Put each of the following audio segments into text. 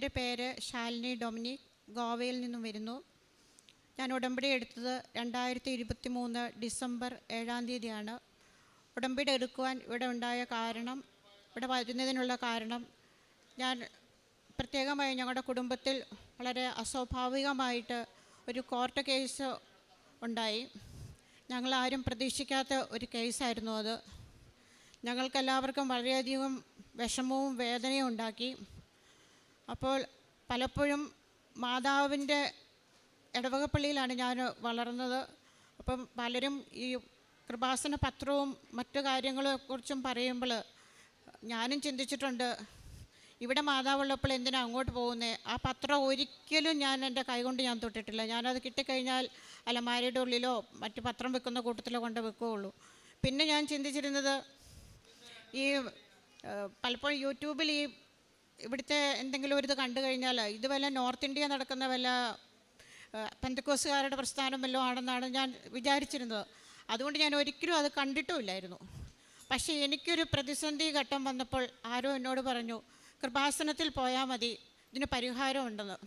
എൻ്റെ പേര് ശാലിനി ഡൊമിനിക്, ഗോവയിൽ നിന്നും വരുന്നു. ഞാൻ ഉടമ്പടി എടുത്തത് 2023 ഡിസംബർ 7-ാം തീയതിയാണ്. ഉടമ്പടി എടുക്കുവാൻ ഇവിടെ ഉണ്ടായ കാരണം, ഇവിടെ വരുന്നതിനുള്ള കാരണം, ഞാൻ പ്രത്യേകമായി ഞങ്ങളുടെ കുടുംബത്തിൽ വളരെ അസ്വാഭാവികമായിട്ട് ഒരു കോർട്ട് കേസ് ഉണ്ടായി. ഞങ്ങളാരും പ്രതീക്ഷിക്കാത്ത ഒരു കേസായിരുന്നു അത്. ഞങ്ങൾക്കെല്ലാവർക്കും വളരെയധികം വിഷമവും വേദനയും ഉണ്ടാക്കി. അപ്പോൾ പലപ്പോഴും മാതാവിൻ്റെ ഇടവകപ്പള്ളിയിലാണ് ഞാൻ വളർന്നത്. അപ്പം പലരും ഈ കൃപാസന പത്രവും മറ്റു കാര്യങ്ങളെക്കുറിച്ചും പറയുമ്പോൾ ഞാനും ചിന്തിച്ചിട്ടുണ്ട്, ഇവിടെ മാതാവുള്ളപ്പോൾ എന്തിനാണ് അങ്ങോട്ട് പോകുന്നത്? ആ പത്രം ഒരിക്കലും ഞാൻ എൻ്റെ കൈകൊണ്ട് ഞാൻ തൊട്ടിട്ടില്ല. ഞാനത് കിട്ടിക്കഴിഞ്ഞാൽ അലമാരയുടെ ഉള്ളിലോ മറ്റ് പത്രം വെക്കുന്ന കൂട്ടത്തിലോ കൊണ്ട് വെക്കുകയുള്ളൂ. പിന്നെ ഞാൻ ചിന്തിച്ചിരുന്നത്, ഈ പലപ്പോഴും യൂട്യൂബിൽ ഈ ഇവിടുത്തെ എന്തെങ്കിലും ഒരു ഇത് കണ്ടു കഴിഞ്ഞാൽ ഇത് വല്ല നോർത്ത് ഇന്ത്യ നടക്കുന്ന വല്ല പെന്തക്കോസുകാരുടെ പ്രസ്ഥാനം വല്ലതും ആണെന്നാണ് ഞാൻ വിചാരിച്ചിരുന്നത്. അതുകൊണ്ട് ഞാൻ ഒരിക്കലും അത് കണ്ടിട്ടുമില്ലായിരുന്നു. പക്ഷേ എനിക്കൊരു പ്രതിസന്ധി ഘട്ടം വന്നപ്പോൾ ആരോ എന്നോട് പറഞ്ഞു, കൃപാസനത്തിൽ പോയാൽ മതി, ഇതിന് പരിഹാരമുണ്ടെന്ന്.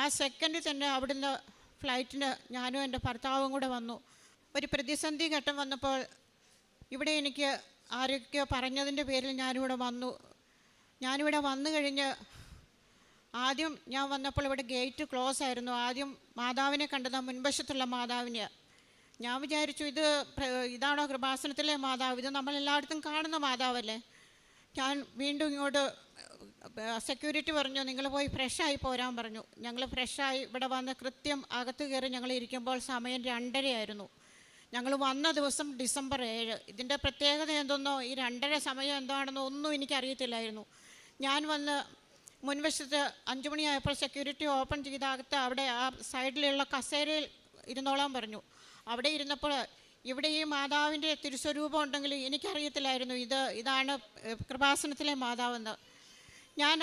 ആ സെക്കൻഡിൽ തന്നെ അവിടുന്ന് ഫ്ലൈറ്റിന് ഞാനും എൻ്റെ ഭർത്താവും കൂടെ വന്നു. ഒരു പ്രതിസന്ധി ഘട്ടം വന്നപ്പോൾ ഇവിടെ എനിക്ക് ആരൊക്കെയോ പറഞ്ഞതിൻ്റെ പേരിൽ ഞാനിവിടെ വന്നു കഴിഞ്ഞ് ആദ്യം ഞാൻ വന്നപ്പോൾ ഇവിടെ ഗേറ്റ് ക്ലോസ് ആയിരുന്നു. ആദ്യം മാതാവിനെ കണ്ടത് മുൻവശത്തുള്ള മാതാവിനെ. ഞാൻ വിചാരിച്ചു, ഇതാണോ കൃപാസനത്തിലെ മാതാവ്? ഇത് നമ്മളെല്ലായിടത്തും കാണുന്ന മാതാവല്ലേ? ഞാൻ വീണ്ടും ഇങ്ങോട്ട് സെക്യൂരിറ്റി പറഞ്ഞു, നിങ്ങൾ പോയി ഫ്രഷായി പോരാൻ പറഞ്ഞു. ഞങ്ങൾ ഫ്രഷായി ഇവിടെ വന്ന് കൃത്യം അകത്ത് കയറി ഞങ്ങൾ ഇരിക്കുമ്പോൾ സമയം 2:30 ഞങ്ങൾ വന്ന ദിവസം ഡിസംബർ 7. ഇതിൻ്റെ പ്രത്യേകത എന്തെന്നോ, ഈ 2:30 സമയം എന്താണെന്നോ ഒന്നും എനിക്കറിയത്തില്ലായിരുന്നു. ഞാൻ വന്ന് മുൻവശത്ത് 5 മണിയായപ്പോൾ സെക്യൂരിറ്റി ഓപ്പൺ ചെയ്ത അകത്ത് അവിടെ ആ സൈഡിലുള്ള കസേരയിൽ ഇരുന്നോളാൻ പറഞ്ഞു. അവിടെ ഇരുന്നപ്പോൾ ഇവിടെ ഈ മാതാവിൻ്റെ തിരുസ്വരൂപം ഉണ്ടെങ്കിൽ എനിക്കറിയത്തില്ലായിരുന്നു ഇതാണ് കൃപാസനത്തിലെ മാതാവെന്ന്. ഞാൻ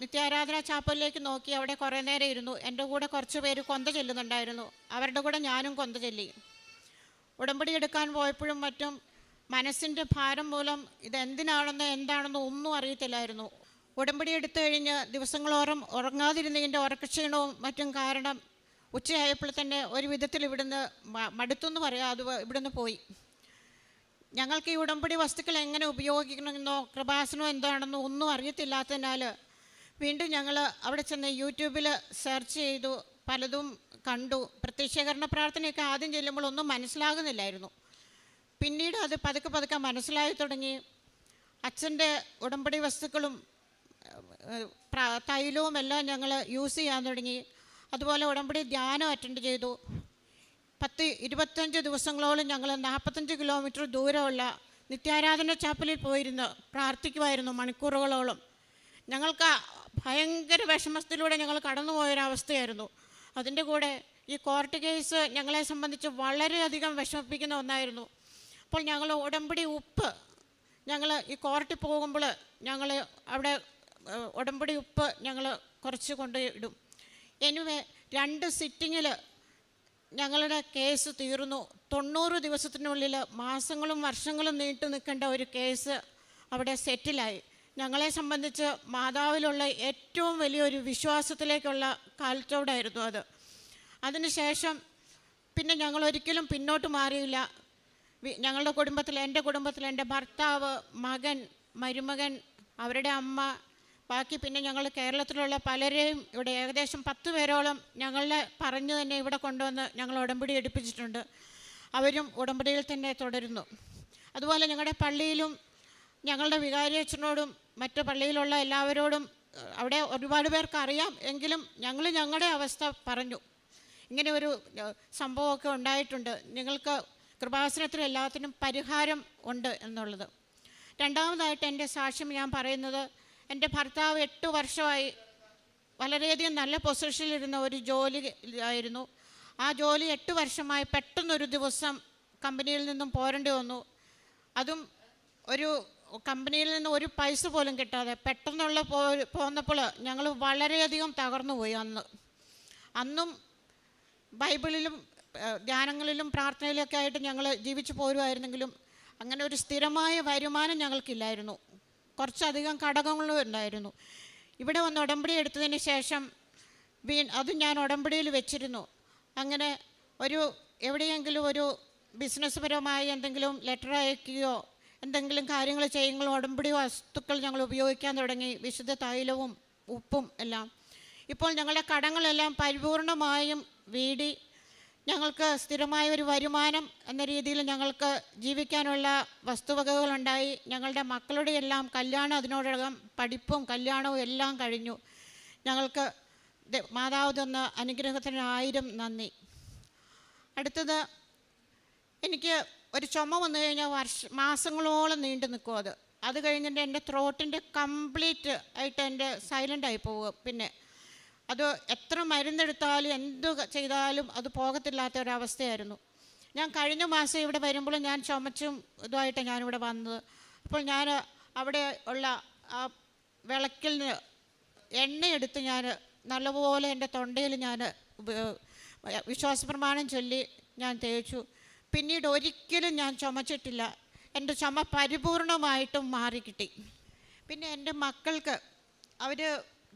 നിത്യാരാധന ചാപ്പലിലേക്ക് നോക്കി അവിടെ കുറേ നേരം ഇരുന്നു. എൻ്റെ കൂടെ കുറച്ച് പേര് കൊന്ത ചെല്ലുന്നുണ്ടായിരുന്നു. അവരുടെ കൂടെ ഞാനും കൊന്ത ചെല്ലി. ഉടമ്പടി എടുക്കാൻ പോയപ്പോഴും മറ്റും മനസ്സിൻ്റെ ഭാരം മൂലം എന്താണെന്നോ ഒന്നും അറിയത്തില്ലായിരുന്നു. ഉടമ്പടി എടുത്തു കഴിഞ്ഞ് ദിവസങ്ങളോളം ഉറങ്ങാതിരുന്നതിൻ്റെ ഉറക്കക്ഷീണവും മറ്റും കാരണം ഉച്ചയായപ്പോൾ തന്നെ ഒരു വിധത്തിൽ ഇവിടുന്ന് മടുത്തെന്ന് പറയാം, അത് ഇവിടുന്ന് പോയി. ഞങ്ങൾക്ക് ഈ ഉടമ്പടി വസ്തുക്കൾ എങ്ങനെ ഉപയോഗിക്കണമെന്നോ കൃപാസനോ എന്താണെന്നോ ഒന്നും അറിയത്തില്ലാത്തതിനാൽ വീണ്ടും ഞങ്ങൾ അവിടെ ചെന്ന് യൂട്യൂബിൽ സെർച്ച് ചെയ്തു, പലതും കണ്ടു. പ്രത്യക്ഷീകരണ പ്രാർത്ഥനയൊക്കെ ആദ്യം ചെല്ലുമ്പോൾ ഒന്നും മനസ്സിലാകുന്നില്ലായിരുന്നു. പിന്നീട് അത് പതുക്കെ മനസ്സിലായി തുടങ്ങി. അച്ഛൻ്റെ ഉടമ്പടി വസ്തുക്കളും തൈലവും എല്ലാം ഞങ്ങൾ യൂസ് ചെയ്യാൻ തുടങ്ങി. അതുപോലെ ഉടമ്പടി ധ്യാനം അറ്റൻഡ് ചെയ്തു. 10-25 ദിവസങ്ങളോളം ഞങ്ങൾ 45 കിലോമീറ്റർ ദൂരമുള്ള നിത്യാരാധന ചാപ്പലിൽ പോയിരുന്ന് പ്രാർത്ഥിക്കുമായിരുന്നു മണിക്കൂറുകളോളം. ഞങ്ങൾക്ക് ഭയങ്കര വിഷമത്തിലൂടെ ഞങ്ങൾ കടന്നുപോയൊരവസ്ഥയായിരുന്നു. അതിൻ്റെ കൂടെ ഈ കോർട്ട് കേസ് ഞങ്ങളെ സംബന്ധിച്ച് വളരെയധികം വിഷമിപ്പിക്കുന്ന ഒന്നായിരുന്നു. അപ്പോൾ ഞങ്ങൾ ഉടമ്പടി ഉപ്പ് ഞങ്ങൾ ഈ കോർട്ടിൽ പോകുമ്പോൾ ഞങ്ങൾ അവിടെ ഉടമ്പടി ഉപ്പ് ഞങ്ങൾ കുറച്ച് കൊണ്ട് ഇടും. എനിവേ 2 സിറ്റിങ്ങിൽ ഞങ്ങളുടെ കേസ് തീർന്നു. 90 ദിവസത്തിനുള്ളിൽ മാസങ്ങളും വർഷങ്ങളും നീണ്ടു നിൽക്കേണ്ട ഒരു കേസ് അവിടെ സെറ്റിലായി. ഞങ്ങളെ സംബന്ധിച്ച് മാതാവിലുള്ള ഏറ്റവും വലിയൊരു വിശ്വാസത്തിലേക്കുള്ള കാൽച്ചോടായിരുന്നു അത്. അതിനുശേഷം പിന്നെ ഞങ്ങൾ ഒരിക്കലും പിന്നോട്ട് മാറിയില്ല. ഞങ്ങളുടെ കുടുംബത്തിൽ, എൻ്റെ ഭർത്താവ്, മകൻ, മരുമകൻ, അവരുടെ അമ്മ, ബാക്കി പിന്നെ ഞങ്ങൾ കേരളത്തിലുള്ള പലരെയും ഇവിടെ ഏകദേശം 10 പേരോളം ഞങ്ങളെ പറഞ്ഞു തന്നെ ഇവിടെ കൊണ്ടുവന്ന് ഞങ്ങൾ ഉടമ്പടി എടുപ്പിച്ചിട്ടുണ്ട്. അവരും ഉടമ്പടിയിൽ തന്നെ തുടരുന്നു. അതുപോലെ ഞങ്ങളുടെ പള്ളിയിലും ഞങ്ങളുടെ വികാരിയച്ഛനോടും മറ്റ് പള്ളിയിലുള്ള എല്ലാവരോടും അവിടെ ഒരുപാട് പേർക്ക് അറിയാം, എങ്കിലും ഞങ്ങൾ ഞങ്ങളുടെ അവസ്ഥ പറഞ്ഞു. ഇങ്ങനെ ഒരു സംഭവമൊക്കെ ഉണ്ടായിട്ടുണ്ട്, നിങ്ങൾക്ക് കൃപാസനത്തിൽ എല്ലാത്തിനും പരിഹാരം ഉണ്ട് എന്നുള്ളത്. രണ്ടാമതായിട്ട് എൻ്റെ സാക്ഷ്യം ഞാൻ പറയുന്നത്, എൻ്റെ ഭർത്താവ് 8 വർഷമായി വളരെയധികം നല്ല പൊസിഷനിലിരുന്ന ഒരു ജോലി ആയിരുന്നു. ആ ജോലി 8 വർഷമായി പെട്ടെന്നൊരു ദിവസം കമ്പനിയിൽ നിന്നും പോരേണ്ടി വന്നു. അതും ഒരു കമ്പനിയിൽ നിന്ന് ഒരു പൈസ പോലും കിട്ടാതെ പെട്ടെന്നുള്ള പോന്നപ്പോൾ ഞങ്ങൾ വളരെയധികം തകർന്നുപോയി. അന്നും ബൈബിളിലും ധ്യാനങ്ങളിലും പ്രാർത്ഥനയിലൊക്കെ ആയിട്ട് ഞങ്ങൾ ജീവിച്ചു പോരുമായിരുന്നെങ്കിലും അങ്ങനെ ഒരു സ്ഥിരമായ വരുമാനം ഞങ്ങൾക്കില്ലായിരുന്നു. കുറച്ചധികം കടങ്ങളും ഉണ്ടായിരുന്നു. ഇവിടെ വന്ന് ഉടമ്പടി എടുത്തതിന് ശേഷം അത് ഞാൻ ഉടമ്പടിയിൽ വെച്ചിരുന്നു. അങ്ങനെ എവിടെയെങ്കിലും ഒരു ബിസിനസ് പരമായി എന്തെങ്കിലും ലെറ്റർ അയക്കുകയോ എന്തെങ്കിലും കാര്യങ്ങൾ ചെയ്യുമ്പോൾ ഉടമ്പടി വസ്തുക്കൾ ഞങ്ങൾ ഉപയോഗിക്കാൻ തുടങ്ങി, വിശുദ്ധ തൈലവും ഉപ്പും എല്ലാം. ഇപ്പോൾ ഞങ്ങളുടെ കടങ്ങളെല്ലാം പരിപൂർണമായും വീടി ഞങ്ങൾക്ക് സ്ഥിരമായ ഒരു വരുമാനം എന്ന രീതിയിൽ ഞങ്ങൾക്ക് ജീവിക്കാനുള്ള വസ്തുവകകളുണ്ടായി. ഞങ്ങളുടെ മക്കളുടെ എല്ലാം കല്യാണം, അതിനോടകം പഠിപ്പും കല്യാണവും എല്ലാം കഴിഞ്ഞു. ഞങ്ങൾക്ക് മാതാവ് തന്ന അനുഗ്രഹത്തിന് 1000 നന്ദി. അടുത്തത്, എനിക്ക് ഒരു ചുമ വന്നു കഴിഞ്ഞാൽ മാസങ്ങളോളം നീണ്ടു നിൽക്കും. അത് കഴിഞ്ഞിട്ട് എൻ്റെ ത്രോട്ടിൻ്റെ കംപ്ലീറ്റ് ആയിട്ട് എൻ്റെ സൈലൻ്റായി പോകും. പിന്നെ അത് എത്ര മരുന്നെടുത്താലും എന്തു ചെയ്താലും അത് പോകത്തില്ലാത്ത ഒരവസ്ഥയായിരുന്നു. ഞാൻ കഴിഞ്ഞ മാസം ഇവിടെ വരുമ്പോൾ ഞാൻ ചുമച്ചും ഇതുമായിട്ടാണ് ഞാനിവിടെ വന്നത്. അപ്പോൾ ഞാൻ അവിടെ ഉള്ള ആ വിളക്കിൽ നിന്ന് എണ്ണയെടുത്ത് ഞാൻ നല്ലപോലെ എൻ്റെ തൊണ്ടയിൽ ഞാൻ വിശ്വാസപ്രമാണം ചൊല്ലി ഞാൻ തേച്ചു. പിന്നീട് ഒരിക്കലും ഞാൻ ചുമച്ചിട്ടില്ല. എൻ്റെ ചുമ പരിപൂർണമായിട്ടും മാറിക്കിട്ടി. പിന്നെ എൻ്റെ മക്കൾക്ക് അവർ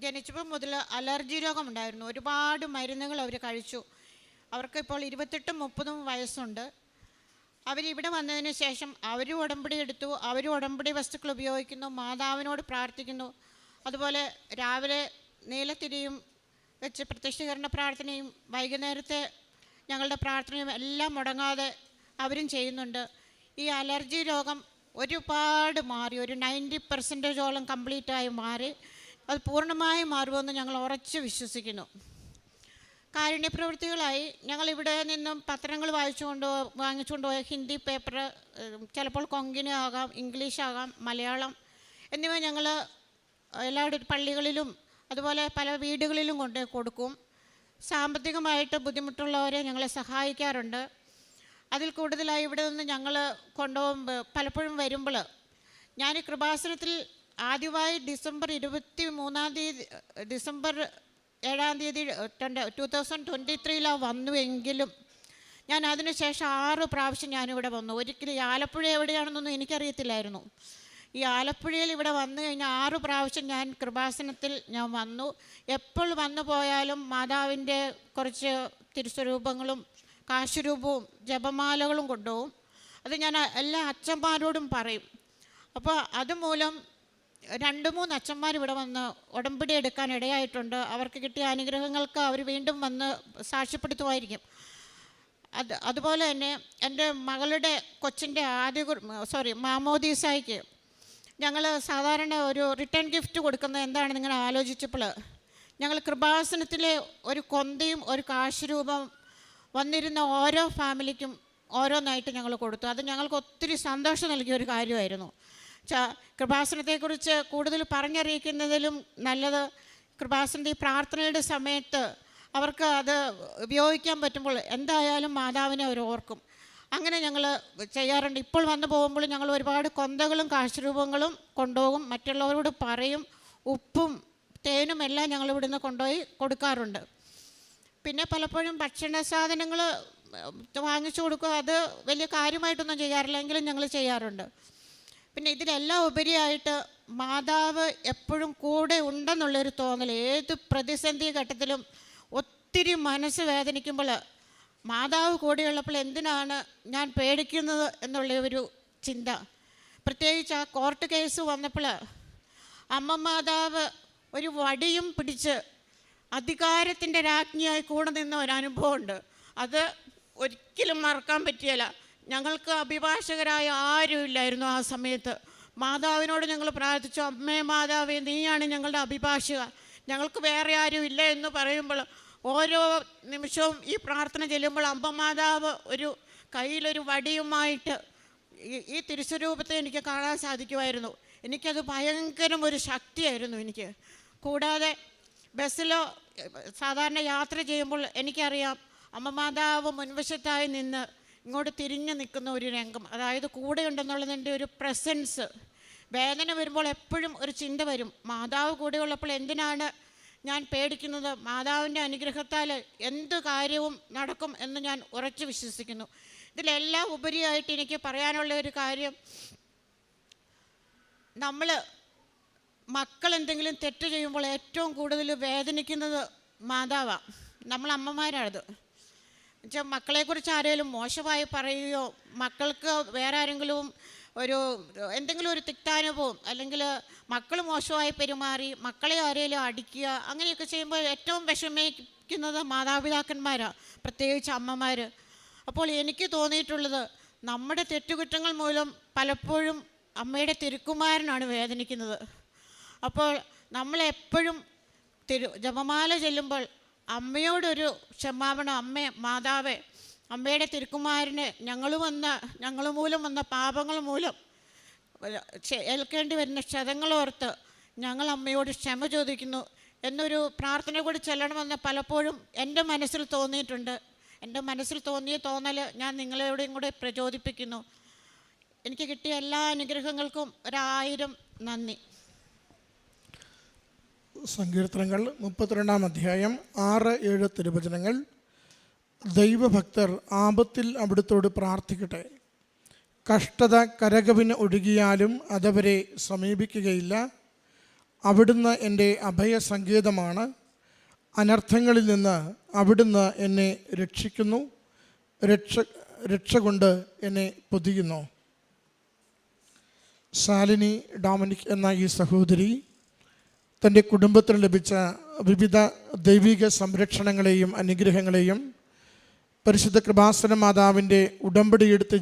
ജനിച്ചപ്പോൾ മുതൽ അലർജി രോഗമുണ്ടായിരുന്നു. ഒരുപാട് മരുന്നുകൾ അവർ കഴിച്ചു. അവർക്കിപ്പോൾ 28-30 വയസ്സുണ്ട്. അവരിവിടെ വന്നതിന് ശേഷം അവരും ഉടമ്പടി എടുത്തു, അവരും ഉടമ്പടി വസ്തുക്കൾ ഉപയോഗിക്കുന്നു, മാതാവിനോട് പ്രാർത്ഥിക്കുന്നു. അതുപോലെ രാവിലെ നീലത്തിരിയും വെച്ച് പ്രത്യക്ഷീകരണ പ്രാർത്ഥനയും വൈകുന്നേരത്തെ ഞങ്ങളുടെ പ്രാർത്ഥനയും എല്ലാം മുടങ്ങാതെ അവരും ചെയ്യുന്നുണ്ട്. ഈ അലർജി രോഗം ഒരുപാട് മാറി, ഒരു 90% കംപ്ലീറ്റായി മാറി. അത് പൂർണ്ണമായും മാറുമെന്ന് ഞങ്ങൾ ഉറച്ച് വിശ്വസിക്കുന്നു. കാരുണ്യപ്രവൃത്തികളായി ഞങ്ങളിവിടെ നിന്നും പത്രങ്ങൾ വാങ്ങിച്ചുകൊണ്ട് പോയ ഹിന്ദി പേപ്പർ, ചിലപ്പോൾ കൊങ്കിണി ആകാം, ഇംഗ്ലീഷ് ആകാം, മലയാളം എന്നിവ ഞങ്ങൾ എല്ലാവരുടെ പള്ളികളിലും അതുപോലെ പല വീടുകളിലും കൊണ്ട് കൊടുക്കും. സാമ്പത്തികമായിട്ട് ബുദ്ധിമുട്ടുള്ളവരെ ഞങ്ങളെ സഹായിക്കാറുണ്ട്. അതിൽ കൂടുതലായി ഇവിടെ നിന്ന് ഞങ്ങൾ കൊണ്ടുപോകുമ്പോൾ പലപ്പോഴും വരുമ്പോൾ ഞാൻ കൃപാസനത്തിൽ ആദ്യമായി ഡിസംബർ 7 2023 വന്നുവെങ്കിലും ഞാൻ അതിനുശേഷം 6 പ്രാവശ്യം ഞാനിവിടെ വന്നു. ഒരിക്കലും ആലപ്പുഴ എവിടെയാണെന്നൊന്നും എനിക്കറിയത്തില്ലായിരുന്നു. ഈ ആലപ്പുഴയിൽ ഇവിടെ വന്നു കഴിഞ്ഞാൽ 6 പ്രാവശ്യം ഞാൻ കൃപാസനത്തിൽ ഞാൻ വന്നു. എപ്പോൾ വന്നു പോയാലും മാതാവിൻ്റെ കുറച്ച് തിരുസ്വരൂപങ്ങളും കാശുരൂപവും ജപമാലകളും കൊണ്ടുപോകും. അത് ഞാൻ എല്ലാ അച്ഛന്മാരോടും പറയും. അപ്പോൾ അതുമൂലം 2-3 അച്ഛന്മാർ ഇവിടെ വന്ന് ഉടമ്പടി എടുക്കാൻ ഇടയായിട്ടുണ്ട്. അവർക്ക് കിട്ടിയ അനുഗ്രഹങ്ങൾക്ക് അവർ വീണ്ടും വന്ന് സാക്ഷ്യപ്പെടുത്തുമായിരിക്കും. അതുപോലെ തന്നെ എൻ്റെ മകളുടെ കൊച്ചിൻ്റെ മാമോദീസായ്ക്ക് ഞങ്ങൾ സാധാരണ ഒരു റിട്ടേൺ ഗിഫ്റ്റ് കൊടുക്കുന്നത് എന്താണെന്ന് ഇങ്ങനെ ആലോചിച്ചപ്പോൾ ഞങ്ങൾ കൃപാസനത്തിലെ ഒരു കൊന്തയും ഒരു കാശുരൂപം വന്നിരുന്ന ഓരോ ഫാമിലിക്കും ഓരോന്നായിട്ട് ഞങ്ങൾ കൊടുത്തു. അത് ഞങ്ങൾക്ക് ഒത്തിരി സന്തോഷം നൽകിയ ഒരു കാര്യമായിരുന്നു. കൃപാസനത്തെക്കുറിച്ച് കൂടുതൽ പറഞ്ഞറിയിക്കുന്നതിലും നല്ലത് കൃപാസനത്തെ പ്രാർത്ഥനയുടെ സമയത്ത് അവർക്ക് അത് ഉപയോഗിക്കാൻ പറ്റുമ്പോൾ എന്തായാലും മാതാവിനെ അവർ ഓർക്കും. അങ്ങനെ ഞങ്ങൾ ചെയ്യാറുണ്ട്. ഇപ്പോൾ വന്നു പോകുമ്പോൾ ഞങ്ങൾ ഒരുപാട് കൊന്തകളും കാശുരൂപങ്ങളും കൊണ്ടുപോകും. മറ്റുള്ളവരോട് പറയും. ഉപ്പും തേനും എല്ലാം ഞങ്ങൾ ഇവിടുന്ന് കൊണ്ടുപോയി കൊടുക്കാറുണ്ട്. പിന്നെ പലപ്പോഴും ഭക്ഷണ സാധനങ്ങൾ വാങ്ങിച്ചു കൊടുക്കുക, അത് വലിയ കാര്യമായിട്ടൊന്നും ചെയ്യാറില്ല, എങ്കിലും ഞങ്ങൾ ചെയ്യാറുണ്ട്. പിന്നെ ഇതിലെല്ലാം ഉപരിയായിട്ട് മാതാവ് എപ്പോഴും കൂടെ ഉണ്ടെന്നുള്ളൊരു തോന്നൽ. ഏത് പ്രതിസന്ധി ഘട്ടത്തിലും ഒത്തിരി മനസ്സ് വേദനിക്കുമ്പോൾ മാതാവ് കൂടെയുള്ളപ്പോൾ എന്തിനാണ് ഞാൻ പേടിക്കുന്നത് എന്നുള്ള ഒരു ചിന്ത. പ്രത്യേകിച്ച് ആ കോർട്ട് കേസ് വന്നപ്പോൾ അമ്മ മാതാവ് ഒരു വടിയും പിടിച്ച് അധികാരത്തിൻ്റെ രാജ്ഞിയായി കൂടെ നിന്ന ഒരനുഭവമുണ്ട്. അത് ഒരിക്കലും മറക്കാൻ പറ്റിയല്ല. ഞങ്ങൾക്ക് അഭിഭാഷകരായ ആരുമില്ലായിരുന്നു ആ സമയത്ത്. മാതാവിനോട് ഞങ്ങൾ പ്രാർത്ഥിച്ചു, അമ്മേ മാതാവേ, നീയാണ് ഞങ്ങളുടെ അഭിഭാഷക, ഞങ്ങൾക്ക് വേറെ ആരും ഇല്ല എന്ന് പറയുമ്പോൾ ഓരോ നിമിഷവും ഈ പ്രാർത്ഥന ചെല്ലുമ്പോൾ അമ്മ മാതാവ് കയ്യിലൊരു വടിയുമായിട്ട് ഈ തിരുസ്വരൂപത്തെ എനിക്ക് കാണാൻ സാധിക്കുമായിരുന്നു. എനിക്കത് ഭയങ്കരം ഒരു ശക്തിയായിരുന്നു എനിക്ക്. കൂടാതെ ബസ്സിലോ സാധാരണ യാത്ര ചെയ്യുമ്പോൾ എനിക്കറിയാം അമ്മ മാതാവ് മുൻവശത്തായി നിന്ന് ഇങ്ങോട്ട് തിരിഞ്ഞു നിൽക്കുന്ന ഒരു രംഗം, അതായത് കൂടെ ഉണ്ടെന്നുള്ളതിൻ്റെ ഒരു പ്രസൻസ്. വേദന വരുമ്പോൾ എപ്പോഴും ഒരു ചിന്ത വരും, മാതാവ് കൂടെയുള്ളപ്പോൾ എന്തിനാണ് ഞാൻ പേടിക്കുന്നത്? മാതാവിൻ്റെ അനുഗ്രഹത്താൽ എന്ത് കാര്യവും നടക്കും എന്ന് ഞാൻ ഉറച്ചു വിശ്വസിക്കുന്നു. ഇതിലെല്ലാം ഉപരിയായിട്ട് എനിക്ക് പറയാനുള്ള ഒരു കാര്യം, നമ്മൾ മക്കൾ എന്തെങ്കിലും തെറ്റ് ചെയ്യുമ്പോൾ ഏറ്റവും കൂടുതൽ വേദനിക്കുന്നത് മാതാവാണ്, നമ്മൾ അമ്മമാരാണത്. എന്നുവെച്ചാൽ മക്കളെക്കുറിച്ച് ആരെങ്കിലും മോശമായി പറയുകയോ മക്കൾക്ക് വേറെ ആരെങ്കിലും എന്തെങ്കിലും ഒരു തിക്താനുഭവം അല്ലെങ്കിൽ മക്കൾ മോശമായി പെരുമാറി മക്കളെ ആരെങ്കിലും അടിക്കുക അങ്ങനെയൊക്കെ ചെയ്യുമ്പോൾ ഏറ്റവും വിഷമിക്കുന്നത് മാതാപിതാക്കന്മാരാണ്, പ്രത്യേകിച്ച് അമ്മമാർ. അപ്പോൾ എനിക്ക് തോന്നിയിട്ടുള്ളത് നമ്മുടെ തെറ്റുകുറ്റങ്ങൾ മൂലം പലപ്പോഴും അമ്മയുടെ തിരുക്കുമാരനാണ് വേദനിക്കുന്നത്. അപ്പോൾ നമ്മളെപ്പോഴും ജപമാല ചെല്ലുമ്പോൾ അമ്മയോടൊരു ക്ഷമാപണം, അമ്മേ മാതാവേ, അമ്മയുടെ തിരുക്കുമാരന് ഞങ്ങൾ മൂലം വന്ന പാപങ്ങൾ മൂലം ഏൽക്കേണ്ടി വരുന്ന ക്ഷതങ്ങളോർത്ത് ഞങ്ങൾ അമ്മയോട് ക്ഷമ ചോദിക്കുന്നു എന്നൊരു പ്രാർത്ഥന കൂടി ചെല്ലണമെന്ന് പലപ്പോഴും എൻ്റെ മനസ്സിൽ തോന്നിയിട്ടുണ്ട്. എൻ്റെ മനസ്സിൽ തോന്നിയ തോന്നൽ ഞാൻ നിങ്ങളോടും കൂടെ പ്രചോദിപ്പിക്കുന്നു. എനിക്ക് കിട്ടിയ എല്ലാ അനുഗ്രഹങ്ങൾക്കും 1000 നന്ദി. സങ്കീർത്തനങ്ങൾ 32-ാം അധ്യായം 6-7 തിരുവചനങ്ങൾ. ദൈവഭക്തർ ആപത്തിൽ അവിടുത്തോട് പ്രാർത്ഥിക്കട്ടെ. കഷ്ടത കരകവിന് ഒഴുകിയാലും അതവരെ സമീപിക്കുകയില്ല. അവിടുന്ന് എൻ്റെ അഭയസങ്കേതമാണ്. അനർത്ഥങ്ങളിൽ നിന്ന് അവിടുന്ന് എന്നെ രക്ഷിക്കുന്നു. രക്ഷ കൊണ്ട് എന്നെ പൊതിയുന്നു. ശാലിനി ഡൊമിനിക് എന്ന ഈ സഹോദരി തൻ്റെ കുടുംബത്തിന് ലഭിച്ച വിവിധ ദൈവിക സംരക്ഷണങ്ങളെയും അനുഗ്രഹങ്ങളെയും പരിശുദ്ധ കൃപാസന മാതാവിൻ്റെ ഉടമ്പടിയെടുത്ത്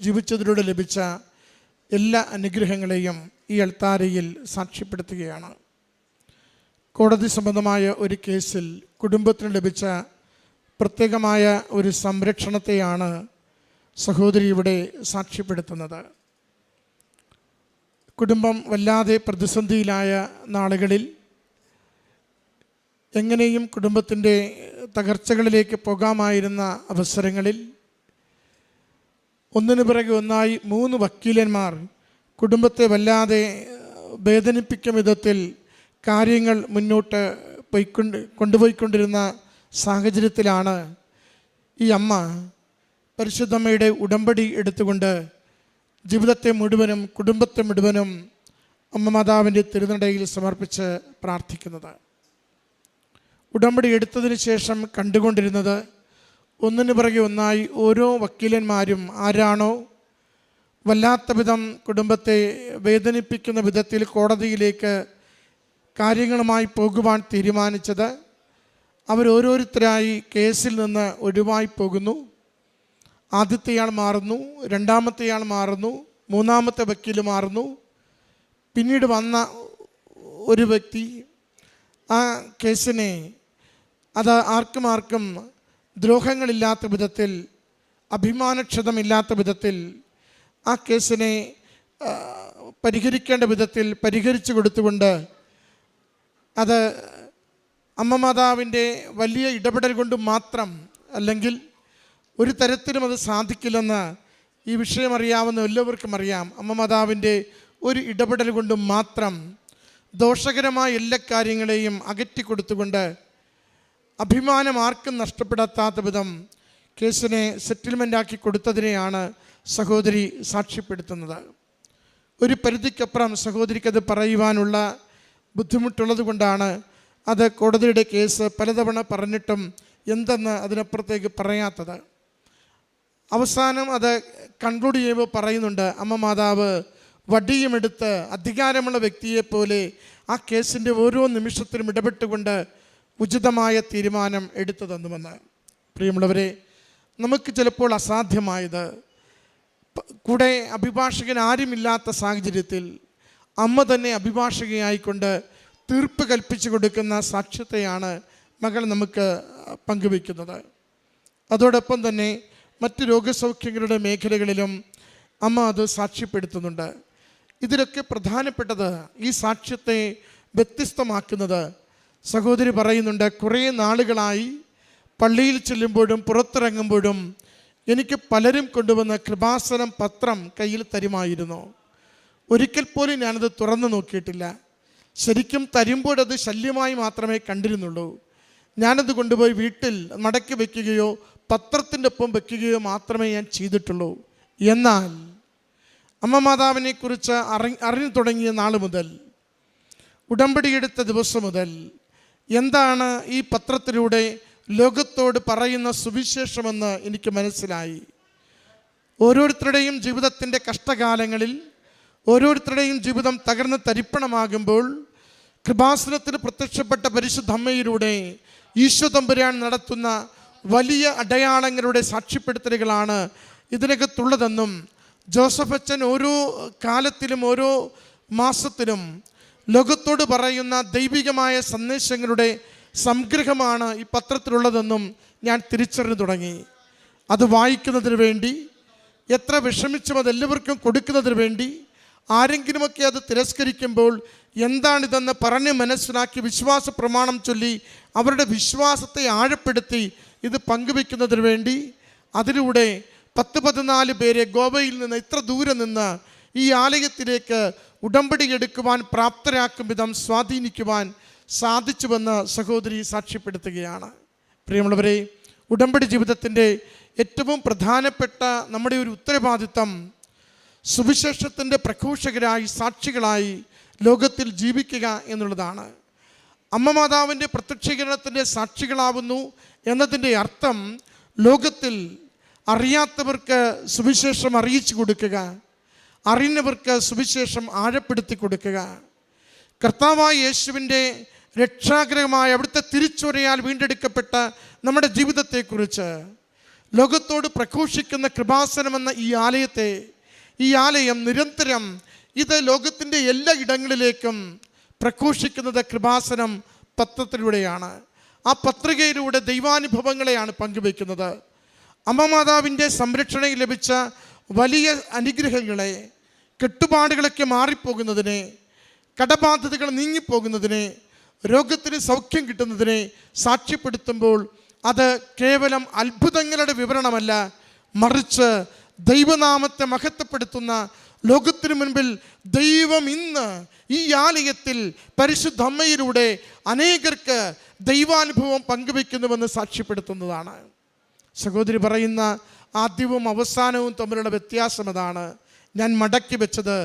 ജീവിച്ചതിലൂടെ ലഭിച്ച എല്ലാ അനുഗ്രഹങ്ങളെയും ഈ അൾത്താരയിൽ സാക്ഷ്യപ്പെടുത്തുകയാണ്. കോടതി സംബന്ധമായ ഒരു കേസിൽ കുടുംബത്തിന് ലഭിച്ച പ്രത്യേകമായ ഒരു സംരക്ഷണത്തെയാണ് സഹോദരി ഇവിടെ സാക്ഷ്യപ്പെടുത്തുന്നത്. കുടുംബം വല്ലാതെ പ്രതിസന്ധിയിലായ നാളുകളിൽ എങ്ങനെയും കുടുംബത്തിൻ്റെ തകർച്ചകളിലേക്ക് പോകാമായിരുന്ന അവസരങ്ങളിൽ ഒന്നിനു പിറകെ ഒന്നായി 3 വക്കീലന്മാർ കുടുംബത്തെ വല്ലാതെ വേദനിപ്പിക്കും വിധത്തിൽ കാര്യങ്ങൾ മുന്നോട്ട് കൊണ്ടുപോയിക്കൊണ്ടിരുന്ന സാഹചര്യത്തിലാണ് ഈ അമ്മ പരിശുദ്ധമ്മയുടെ ഉടമ്പടി എടുത്തുകൊണ്ട് ജീവിതത്തെ മുഴുവനും കുടുംബത്തെ മുഴുവനും അമ്മ മാതാവിൻ്റെ തിരുനടയിൽ സമർപ്പിച്ച് പ്രാർത്ഥിക്കുന്നത്. ഉടമ്പടി എടുത്തതിന് ശേഷം കണ്ടുകൊണ്ടിരുന്നത് ഒന്നിനു പിറകെ ഒന്നായി ഓരോ വക്കീലന്മാരും ആരാണോ വല്ലാത്ത വിധം കുടുംബത്തെ വേദനിപ്പിക്കുന്ന വിധത്തിൽ കോടതിയിലേക്ക് കാര്യങ്ങളുമായി പോകുവാൻ തീരുമാനിച്ചത്, അവരോരോരുത്തരായി കേസിൽ നിന്ന് ഒഴിവായി പോകുന്നു. ആദ്യത്തെയാൾ മാറുന്നു, രണ്ടാമത്തെയാൾ മാറുന്നു, മൂന്നാമത്തെ വക്കീൽ മാറുന്നു. പിന്നീട് വന്ന ഒരു വ്യക്തി ആ കേസിനെ അത് ആർക്കും ദ്രോഹങ്ങളില്ലാത്ത വിധത്തിൽ, അഭിമാനക്ഷതമില്ലാത്ത വിധത്തിൽ ആ കേസിനെ പരിഹരിക്കേണ്ട വിധത്തിൽ പരിഹരിച്ചു കൊടുത്തുകൊണ്ട് അത് അമ്മ മാതാവിൻ്റെ വലിയ ഇടപെടൽ കൊണ്ട് മാത്രം, അല്ലെങ്കിൽ ഒരു തരത്തിലും അത് സാധിക്കില്ലെന്ന് ഈ വിഷയം അറിയാവുന്ന എല്ലാവർക്കും അറിയാം. അമ്മ മാതാവിൻ്റെ ഒരു ഇടപെടൽ കൊണ്ട് മാത്രം ദോഷകരമായ എല്ലാ കാര്യങ്ങളെയും അകറ്റിക്കൊടുത്തുകൊണ്ട് അഭിമാനം ആർക്കും നഷ്ടപ്പെടാത്ത വിധം കേസിനെ സെറ്റിൽമെൻ്റാക്കി കൊടുത്തതിനെയാണ് സഹോദരി സാക്ഷ്യപ്പെടുത്തുന്നത്. ഒരു പരിധിക്കപ്പുറം സഹോദരിക്കത് പറയുവാനുള്ള ബുദ്ധിമുട്ടുള്ളത് കൊണ്ടാണ് അത് കോടതിയുടെ കേസ് പലതവണ പറഞ്ഞിട്ടും എന്തെന്ന് അതിനപ്പുറത്തേക്ക് പറയാത്തത്. അവസാനം അത് കൺക്ലൂഡ് ചെയ്യുമ്പോൾ പറയുന്നുണ്ട്, അമ്മ മാതാവ് വടിയുമെടുത്ത് അധികാരമുള്ള വ്യക്തിയെപ്പോലെ ആ കേസിൻ്റെ ഓരോ നിമിഷത്തിലും ഇടപെട്ടുകൊണ്ട് ഉചിതമായ തീരുമാനം എടുത്തു തന്നുവെന്ന്. പ്രിയമുള്ളവരെ, നമുക്ക് ചിലപ്പോൾ അസാധ്യമായത്, കൂടെ അഭിഭാഷകൻ ആരുമില്ലാത്ത സാഹചര്യത്തിൽ അമ്മ തന്നെ അഭിഭാഷകയായിക്കൊണ്ട് തീർപ്പ് കൽപ്പിച്ചു കൊടുക്കുന്ന സാക്ഷ്യത്തെയാണ് മകൾ നമുക്ക് പങ്കുവയ്ക്കുന്നത്. അതോടൊപ്പം തന്നെ മറ്റ് രോഗസൗഖ്യങ്ങളുടെ മേഖലകളിലും അമ്മ അത് സാക്ഷ്യപ്പെടുത്തുന്നുണ്ട്. ഇതിലൊക്കെ പ്രധാനപ്പെട്ടത്, ഈ സാക്ഷ്യത്തെ വ്യത്യസ്തമാക്കുന്നത്, സഹോദരി പറയുന്നുണ്ട്, കുറേ നാളുകളായി പള്ളിയിൽ ചെല്ലുമ്പോഴും പുറത്തിറങ്ങുമ്പോഴും എനിക്ക് പലരും കൊണ്ടുവന്ന കൃപാസനം പത്രം കയ്യിൽ തരുമായിരുന്നു. ഒരിക്കൽ പോലും ഞാനത് തുറന്നു നോക്കിയിട്ടില്ല. ശരിക്കും തരുമ്പോഴത് ശല്യമായി മാത്രമേ കണ്ടിരുന്നുള്ളൂ. ഞാനത് കൊണ്ടുപോയി വീട്ടിൽ മടക്കി വയ്ക്കുകയോ പത്രത്തിൻ്റെ ഒപ്പം വയ്ക്കുകയോ മാത്രമേ ഞാൻ ചെയ്തിട്ടുള്ളൂ. എന്നാൽ അമ്മ മാതാവിനെക്കുറിച്ച് അറിഞ്ഞു തുടങ്ങിയ നാൾ മുതൽ ഉടമ്പടിയെടുത്ത ദിവസം മുതൽ എന്താണ് ഈ പത്രത്തിലൂടെ ലോകത്തോട് പറയുന്ന സുവിശേഷമെന്ന് എനിക്ക് മനസ്സിലായി. ഓരോരുത്തരുടെയും ജീവിതത്തിൻ്റെ കഷ്ടകാലങ്ങളിൽ, ഓരോരുത്തരുടെയും ജീവിതം തകർന്ന് തരിപ്പണമാകുമ്പോൾ കൃപാസനത്തിൽ പ്രത്യക്ഷപ്പെട്ട പരിശുദ്ധ അമ്മയിലൂടെ ഈശോ തമ്പുരാൻ നടത്തുന്ന വലിയ അടയാളങ്ങളുടെ സാക്ഷ്യപ്പെടുത്തലുകളാണ് ഇതിനകത്തുള്ളതെന്നും ജോസഫ് അച്ഛൻ ഓരോ കാലത്തിലും ഓരോ മാസത്തിലും ലോകത്തോട് പറയുന്ന ദൈവികമായ സന്ദേശങ്ങളുടെ സംഗ്രഹമാണ് ഈ പത്രത്തിലുള്ളതെന്നും ഞാൻ തിരിച്ചറിഞ്ഞു തുടങ്ങി. അത് വായിക്കുന്നതിന് വേണ്ടി, എത്ര വിഷമിച്ചും അതെല്ലാവർക്കും കൊടുക്കുന്നതിന് വേണ്ടി, ആരെങ്കിലുമൊക്കെ അത് തിരസ്കരിക്കുമ്പോൾ എന്താണിതെന്ന് പറഞ്ഞ് മനസ്സിലാക്കി വിശ്വാസ പ്രമാണം ചൊല്ലി അവരുടെ വിശ്വാസത്തെ ആഴപ്പെടുത്തി ഇത് പങ്കുവെക്കുന്നതിന് വേണ്ടി അതിലൂടെ 10-14 പേരെ ഗോവയിൽ നിന്ന് ഇത്ര ദൂരെ നിന്ന് ഈ ആലയത്തിലേക്ക് ഉടമ്പടി എടുക്കുവാൻ പ്രാപ്തരാക്കും വിധം സ്വാധീനിക്കുവാൻ സാധിച്ചുവെന്ന് സഹോദരി സാക്ഷ്യപ്പെടുത്തുകയാണ്. പ്രിയമുള്ളവരെ, ഉടമ്പടി ജീവിതത്തിൻ്റെ ഏറ്റവും പ്രധാനപ്പെട്ട നമ്മുടെ ഒരു ഉത്തരവാദിത്തം സുവിശേഷത്തിൻ്റെ പ്രഘോഷകരായി, സാക്ഷികളായി ലോകത്തിൽ ജീവിക്കുക എന്നുള്ളതാണ്. അമ്മ മാതാവിൻ്റെ പ്രത്യക്ഷീകരണത്തിൻ്റെ സാക്ഷികളാവുന്നു എന്നതിൻ്റെ അർത്ഥം ലോകത്തിൽ അറിയാത്തവർക്ക് സുവിശേഷം അറിയിച്ചു കൊടുക്കുക, അറിയുന്നവർക്ക് സുവിശേഷം ആഴപ്പെടുത്തി കൊടുക്കുക. കർത്താവായ യേശുവിൻ്റെ രക്ഷാഗ്രഹമായ അവിടുത്തെ തിരിച്ചുവരയാൽ വീണ്ടെടുക്കപ്പെട്ട നമ്മുടെ ജീവിതത്തെക്കുറിച്ച് ലോകത്തോട് പ്രഘോഷിക്കുന്ന കൃപാസനമെന്ന ഈ ആലയം നിരന്തരം ഇത് ലോകത്തിൻ്റെ എല്ലാ ഇടങ്ങളിലേക്കും പ്രഘോഷിക്കുന്നത് കൃപാസനം പത്രത്തിലൂടെയാണ്. ആ പത്രികയിലൂടെ ദൈവാനുഭവങ്ങളെയാണ് പങ്കുവയ്ക്കുന്നത്. അമ്മ മാതാവിൻ്റെ സംരക്ഷണയിൽ ലഭിച്ച വലിയ അനുഗ്രഹങ്ങളെ, കെട്ടുപാടുകളൊക്കെ മാറിപ്പോകുന്നതിനെ, കടബാധ്യതകൾ നീങ്ങിപ്പോകുന്നതിനെ, രോഗത്തിന് സൗഖ്യം കിട്ടുന്നതിനെ സാക്ഷ്യപ്പെടുത്തുമ്പോൾ അത് കേവലം അത്ഭുതങ്ങളുടെ വിവരണമല്ല, മറിച്ച് ദൈവനാമത്തെ മഹത്വപ്പെടുത്തുന്ന, ലോകത്തിനു മുൻപിൽ ദൈവം ഇന്ന് ഈ ആലയത്തിൽ പരിശുദ്ധ അമ്മയിലൂടെ അനേകർക്ക് ദൈവാനുഭവം പങ്കുവെക്കുന്നുവെന്ന് സാക്ഷ്യപ്പെടുത്തുന്നതാണ്. സഹോദരി പറയുന്ന ആദ്യവും അവസാനവും തമ്മിലുള്ള വ്യത്യാസം അതാണ്. ഞാൻ മടക്കി വെച്ചത്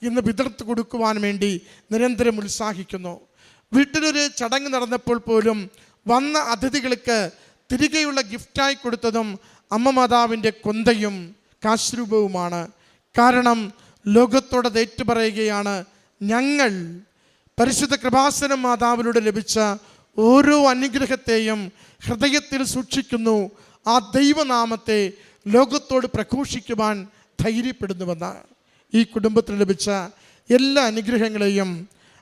ഇന്ന് വിതർത്ത് കൊടുക്കുവാൻ വേണ്ടി നിരന്തരം ഉത്സാഹിക്കുന്നു. വീട്ടിലൊരു ചടങ്ങ് നടന്നപ്പോൾ പോലും വന്ന അതിഥികൾക്ക് തിരികെയുള്ള ഗിഫ്റ്റായി കൊടുത്തതും അമ്മ മാതാവിൻ്റെ കൊന്തയും കാശ്രൂപവുമാണ്. കാരണം ലോകത്തോടത് ഏറ്റുപറയുകയാണ്, ഞങ്ങൾ പരിശുദ്ധ കൃപാസന മാതാവിലൂടെ ലഭിച്ച ഓരോ അനുഗ്രഹത്തെയും ഹൃദയത്തിൽ സൂക്ഷിക്കുന്നു, ആ ദൈവനാമത്തെ ലോകത്തോട് പ്രഘോഷിക്കുവാൻ ധൈര്യപ്പെടുന്നുവെന്ന്. ഈ കുടുംബത്തിന് ലഭിച്ച എല്ലാ അനുഗ്രഹങ്ങളെയും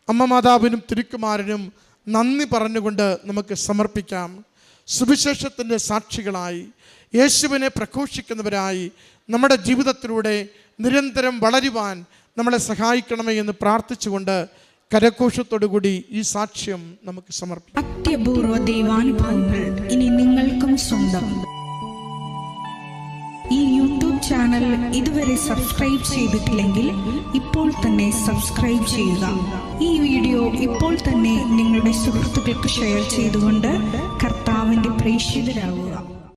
അമ്മ മാതാവിനും തിരുക്കുമാരനും നന്ദി പറഞ്ഞുകൊണ്ട് നമുക്ക് സമർപ്പിക്കാം. സുവിശേഷത്തിൻ്റെ സാക്ഷികളായി, യേശുവിനെ പ്രഘോഷിക്കുന്നവരായി നമ്മുടെ ജീവിതത്തിലൂടെ നിരന്തരം വളരുവാൻ നമ്മളെ സഹായിക്കണമേ എന്ന് പ്രാർത്ഥിച്ചുകൊണ്ട് കരഘോഷത്തോടുകൂടി ഈ സാക്ഷ്യം നമുക്ക് സമർപ്പിക്കാം. അത്യപൂർവ ദൈവാനുഭവങ്ങൾ ഇനി നിങ്ങൾക്കും സ്വന്തം. ഈ യൂട്യൂബ് ചാനൽ ഇതുവരെ സബ്സ്ക്രൈബ് ചെയ്തിട്ടില്ലെങ്കിൽ ഇപ്പോൾ തന്നെ സബ്സ്ക്രൈബ് ചെയ്യുക. ഈ വീഡിയോ ഇപ്പോൾ തന്നെ നിങ്ങളുടെ സുഹൃത്തുക്കൾക്ക് ഷെയർ ചെയ്തുകൊണ്ട് കർത്താവിൻ്റെ പ്രേക്ഷിതരാകുക.